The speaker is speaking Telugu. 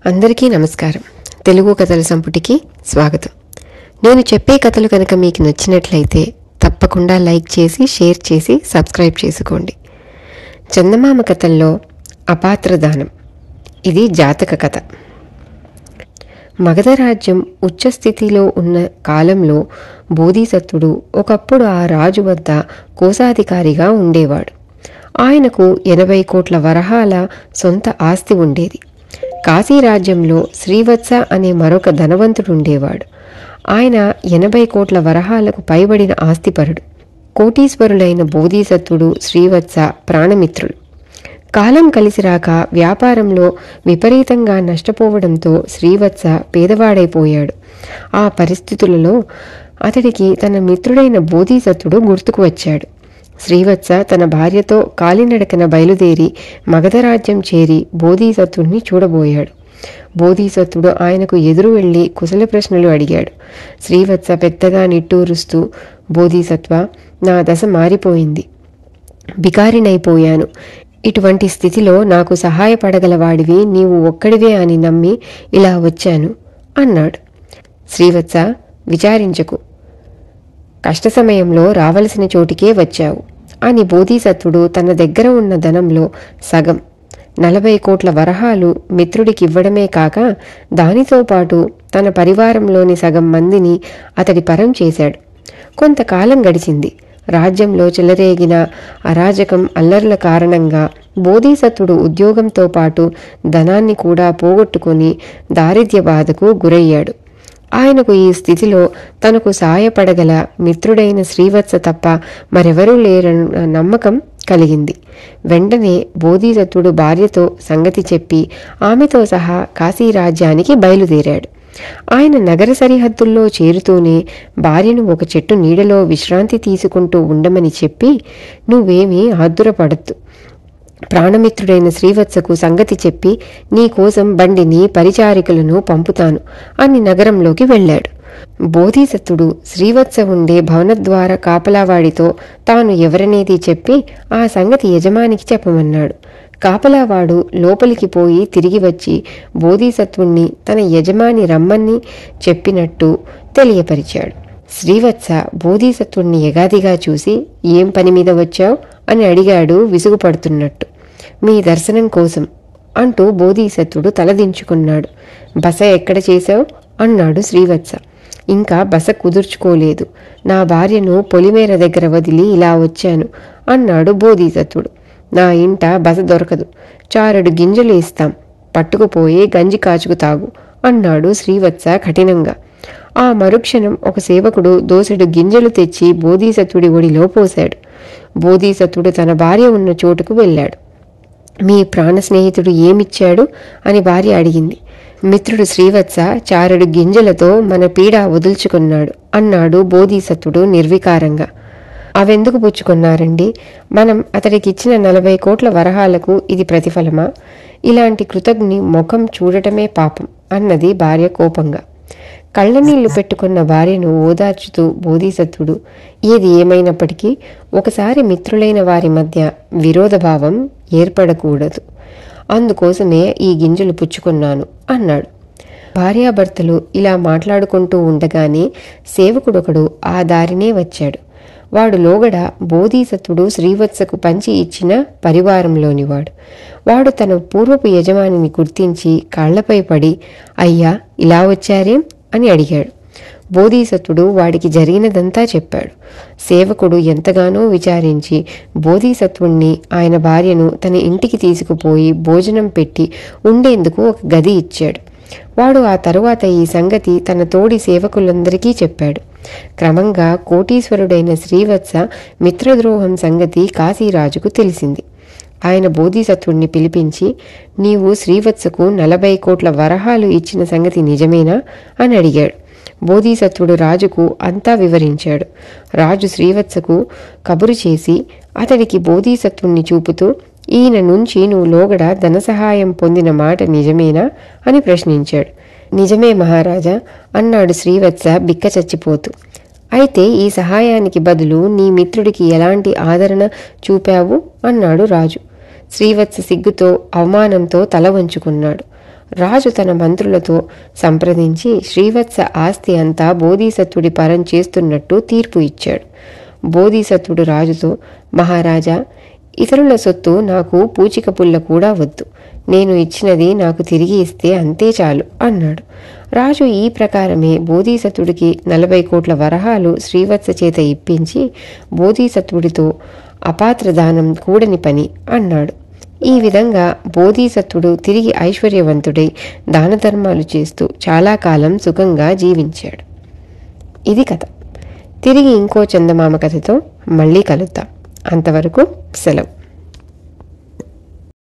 అందరికీ నమస్కారం. తెలుగు కథల సంపుటికి స్వాగతం. నేను చెప్పే కథలు కనుక మీకు నచ్చినట్లయితే తప్పకుండా లైక్ చేసి, షేర్ చేసి, సబ్స్క్రైబ్ చేసుకోండి. చందమామ కథల్లో అపాత్రదానం. ఇది జాతక కథ. మగధ రాజ్యం ఉచ్చస్థితిలో ఉన్న కాలంలో బోధిసత్వుడు ఒకప్పుడు ఆ రాజు వద్ద కోశాధికారిగా ఉండేవాడు. ఆయనకు 80 కోట్ల వరహాల సొంత ఆస్తి ఉండేది. కాశీరాజ్యంలో శ్రీవత్స అనే మరొక ధనవంతుడుండేవాడు. ఆయన 80 కోట్ల వరహాలకు పైబడిన ఆస్తిపరుడు. కోటీశ్వరులైన బోధిసత్వుడు, శ్రీవత్స ప్రాణమిత్రులు. కాలం కలిసిరాక వ్యాపారంలో విపరీతంగా నష్టపోవడంతో శ్రీవత్స పేదవాడైపోయాడు. ఆ పరిస్థితులలో అతడికి తన మిత్రుడైన బోధిసత్వుడు గుర్తుకు వచ్చాడు. శ్రీవత్స తన భార్యతో కాలినడకన బయలుదేరి మగధరాజ్యం చేరి బోధిసత్వుడిని చూడబోయాడు. బోధిసత్వుడు ఆయనకు ఎదురు వెళ్ళి కుశల ప్రశ్నలు అడిగాడు. శ్రీవత్స పెద్దగా నిట్టూరుస్తూ, బోధిసత్వ, నా దశ మారిపోయింది, బికారినైపోయాను. ఇటువంటి స్థితిలో నాకు సహాయపడగలవాడివి నీవు ఒక్కడివే అని నమ్మి ఇలా వచ్చాను అన్నాడు. శ్రీవత్స, విచారించకు, కష్ట సమయంలో రావలసిన చోటికే వచ్చావు అని బోధిసత్వుడు తన దగ్గర ఉన్న ధనంలో సగం 40 కోట్ల వరహాలు మిత్రుడికి ఇవ్వడమే కాక దానితో పాటు తన పరివారంలోని సగం మందిని అతడి పరం చేశాడు. కొంతకాలం గడిచింది. రాజ్యంలో చెలరేగిన అరాజకం, అల్లర్ల కారణంగా బోధిసత్వుడు ఉద్యోగంతో పాటు ధనాన్ని కూడా పోగొట్టుకుని దారిద్ర్య బాధకు గురయ్యాడు. ఆయనకు ఈ స్థితిలో తనకు సాయపడగల మిత్రుడైన శ్రీవత్స తప్ప మరెవరూ లేరన్న నమ్మకం కలిగింది. వెంటనే బోధిసత్వుడు భార్యతో సంగతి చెప్పి ఆమెతో సహా కాశీరాజ్యానికి బయలుదేరాడు. ఆయన నగర సరిహద్దుల్లో చేరుతూనే భార్యను ఒక చెట్టు నీడలో విశ్రాంతి తీసుకుంటూ ఉండమని చెప్పి, నువ్వేమీ ఆదురపడద్దు, ప్రాణమిత్రుడైన శ్రీవత్సకు సంగతి చెప్పి నీ కోసం బండిని, పరిచారికలను పంపుతాను అని నగరంలోకి వెళ్ళాడు. బోధిసత్వుడు శ్రీవత్స ఉండే భవనద్వార కాపలావాడితో తాను ఎవరనేది చెప్పి ఆ సంగతి యజమానికి చెప్పమన్నాడు. కాపలావాడు లోపలికి పోయి తిరిగి వచ్చి బోధిసత్వుణ్ణి తన యజమాని రమ్మని చెప్పినట్టు తెలియపరిచాడు. శ్రీవత్స బోధిసత్వుణ్ణి యగాదిగా చూసి, ఏం పని మీద వచ్చావు అని అడిగాడు విసుగుపడుతున్నట్టు. మీ దర్శనం కోసం అంటూ బోధిసత్వుడు తలదించుకున్నాడు. బస ఎక్కడ చేశావు అన్నాడు శ్రీవత్స. ఇంకా బస కుదుర్చుకోలేదు, నా భార్యను పొలిమేర దగ్గర వదిలి ఇలా వచ్చాను అన్నాడు బోధిసత్వుడు. నా ఇంట బస దొరకదు, 4 గింజలు ఇస్తాం, పట్టుకుపోయి గంజి కాచుకు తాగు అన్నాడు శ్రీవత్స కఠినంగా. ఆ మరుక్షణం ఒక సేవకుడు దోసెడు గింజలు తెచ్చి బోధిసత్వుడి ఒడిలో పోశాడు. బోధిసత్వుడు తన భార్య ఉన్న చోటుకు వెళ్ళాడు. మీ ప్రాణ స్నేహితుడు ఏమిచ్చాడు అని భార్య అడిగింది. మిత్రుడు శ్రీవత్స 4 గింజలతో మన పీడ వదుల్చుకున్నాడు అన్నాడు బోధిసత్వుడు నిర్వికారంగా. అవెందుకు పుచ్చుకున్నారండి? మనం అతడికిచ్చిన 40 కోట్ల వరహాలకు ఇది ప్రతిఫలమా? ఇలాంటి కృతజ్ఞని ముఖం చూడటమే పాపం అన్నది భార్య కోపంగా. కళ్ళనీళ్లు పెట్టుకున్న భార్యను ఓదార్చుతూ బోధిసత్వుడు, ఏది ఏమైనప్పటికీ ఒకసారి మిత్రులైన వారి మధ్య విరోధభావం ఏర్పడకూడదు, అందుకోసమే ఈ గింజలు పుచ్చుకున్నాను అన్నాడు. భార్యాభర్తలు ఇలా మాట్లాడుకుంటూ ఉండగానే సేవకుడొకడు ఆ దారినే వచ్చాడు. వాడు లోగడ బోధిసత్వుడు శ్రీవత్సకు పంచి ఇచ్చిన పరివారంలోనివాడు. వాడు తన పూర్వపు యజమానిని గుర్తించి కాళ్లపై పడి, అయ్యా, ఇలా వచ్చారేం అని అడిగాడు. బోధిసత్వుడు వాడికి జరిగినదంతా చెప్పాడు. సేవకుడు ఎంతగానో విచారించి బోధిసత్వుణ్ణి, ఆయన భార్యను తన ఇంటికి తీసుకుపోయి భోజనం పెట్టి ఉండేందుకు ఒక గది ఇచ్చాడు. వాడు ఆ తరువాత ఈ సంగతి తన తోడి సేవకులందరికీ చెప్పాడు. క్రమంగా కోటీశ్వరుడైన శ్రీవత్స మిత్రద్రోహం సంగతి కాశీరాజుకు తెలిసింది. ఆయన బోధిసత్వుణ్ణి పిలిపించి, నీవు శ్రీవత్సకు 40 కోట్ల వరహాలు ఇచ్చిన సంగతి నిజమేనా అని అడిగాడు. బోధిసత్వుడు రాజుకు అంతా వివరించాడు. రాజు శ్రీవత్సకు కబురు చేసి అతడికి బోధిసత్వుణ్ణి చూపుతూ, ఈయన నుంచి నువ్వు లోగడ ధన సహాయం పొందిన మాట నిజమేనా అని ప్రశ్నించాడు. నిజమే మహారాజా అన్నాడు శ్రీవత్స బిక్క చచ్చిపోతూ. అయితే ఈ సహాయానికి బదులు నీ మిత్రుడికి ఎలాంటి ఆదరణ చూపావు అన్నాడు రాజు. శ్రీవత్స సిగ్గుతో అవమానంతో తల వంచుకున్నాడు. రాజు తన మంత్రులతో సంప్రదించి శ్రీవత్స ఆస్తి అంతా బోధిసత్వుడి పరం చేస్తున్నట్టు తీర్పు ఇచ్చాడు. బోధిసత్వుడు రాజుతో, మహారాజా, ఇతరుల సొత్తు నాకు పూచిక పుల్ల కూడా వద్దు. నేను ఇచ్చినది నాకు తిరిగి ఇస్తే అంతే చాలు అన్నాడు. రాజు ఈ ప్రకారమే బోధిసత్వుడికి 40 కోట్ల వరహాలు శ్రీవత్స చేత ఇప్పించి బోధిసత్వుడితో అపాత్రదానం కూడని పని అన్నాడు. ఈ విధంగా బోధిసత్వుడు తిరిగి ఐశ్వర్యవంతుడై దానధర్మాలు చేస్తూ చాలా కాలం సుఖంగా జీవించాడు. ఇది కథ. తిరిగి ఇంకో చందమామ కథతో మళ్ళీ కలుద్దాం. అంతవరకు సెలవు.